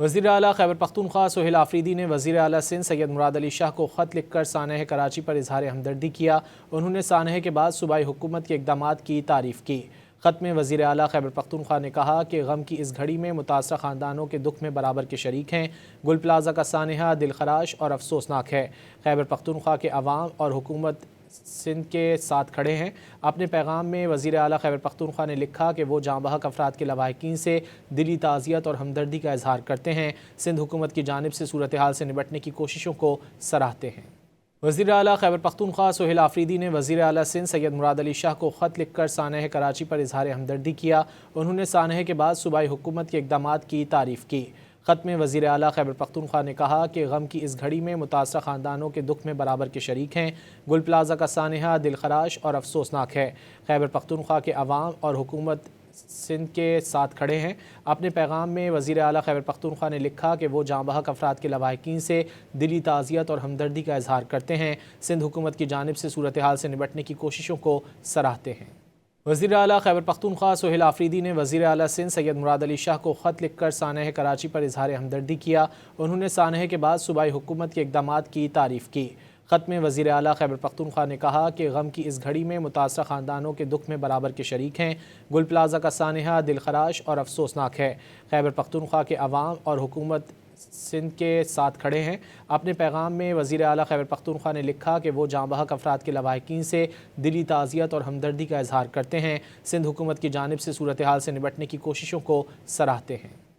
وزیر اعلیٰ خیبر پختونخوا سہیل آفریدی نے وزیر اعلیٰ سندھ سید مراد علی شاہ کو خط لکھ کر سانحہ کراچی پر اظہار ہمدردی کیا۔ انہوں نے سانحہ کے بعد صوبائی حکومت کے اقدامات کی تعریف کی۔ خط میں وزیر اعلیٰ خیبر پختونخوا نے کہا کہ غم کی اس گھڑی میں متاثرہ خاندانوں کے دکھ میں برابر کے شریک ہیں۔ گل پلازہ کا سانحہ دل خراش اور افسوسناک ہے۔ خیبر پختونخوا کے عوام اور حکومت سندھ کے ساتھ کھڑے ہیں۔ اپنے پیغام میں وزیر اعلیٰ خیبر پختونخوا نے لکھا کہ وہ جاں بحق افراد کے لواحقین سے دلی تعزیت اور ہمدردی کا اظہار کرتے ہیں۔ سندھ حکومت کی جانب سے صورتحال سے نمٹنے کی کوششوں کو سراہتے ہیں۔ وزیر اعلیٰ خیبر پختونخوا سہیل آفریدی نے وزیر اعلیٰ سندھ سید مراد علی شاہ کو خط لکھ کر سانحہ کراچی پر اظہار ہمدردی کیا۔ انہوں نے سانحہ کے بعد صوبائی حکومت کے اقدامات کی تعریف کی۔ خط میں وزیر اعلیٰ خیبر پختونخوا نے کہا کہ غم کی اس گھڑی میں متاثرہ خاندانوں کے دکھ میں برابر کے شریک ہیں۔ گل پلازہ کا سانحہ دل خراش اور افسوسناک ہے۔ خیبر پختونخوا کے عوام اور حکومت سندھ کے ساتھ کھڑے ہیں۔ اپنے پیغام میں وزیر اعلیٰ خیبر پختونخوا نے لکھا کہ وہ جاں بحق افراد کے لواحقین سے دلی تعزیت اور ہمدردی کا اظہار کرتے ہیں۔ سندھ حکومت کی جانب سے صورتحال سے نمٹنے کی کوششوں کو سراہتے ہیں۔ وزیر اعلیٰ خیبر پختونخوا سہیل آفریدی نے وزیر اعلیٰ سندھ سید مراد علی شاہ کو خط لکھ کر سانحہ کراچی پر اظہار ہمدردی کیا۔ انہوں نے سانحہ کے بعد صوبائی حکومت کے اقدامات کی تعریف کی۔ خط میں وزیر اعلیٰ خیبر پختونخوا نے کہا کہ غم کی اس گھڑی میں متاثرہ خاندانوں کے دکھ میں برابر کے شریک ہیں۔ گل پلازہ کا سانحہ دل خراش اور افسوسناک ہے۔ خیبر پختونخوا کے عوام اور حکومت سندھ کے ساتھ کھڑے ہیں۔ اپنے پیغام میں وزیر اعلیٰ خیبر پختونخوا نے لکھا کہ وہ جاں بحق افراد کے لواحقین سے دلی تعزیت اور ہمدردی کا اظہار کرتے ہیں۔ سندھ حکومت کی جانب سے صورتحال سے نمٹنے کی کوششوں کو سراہتے ہیں۔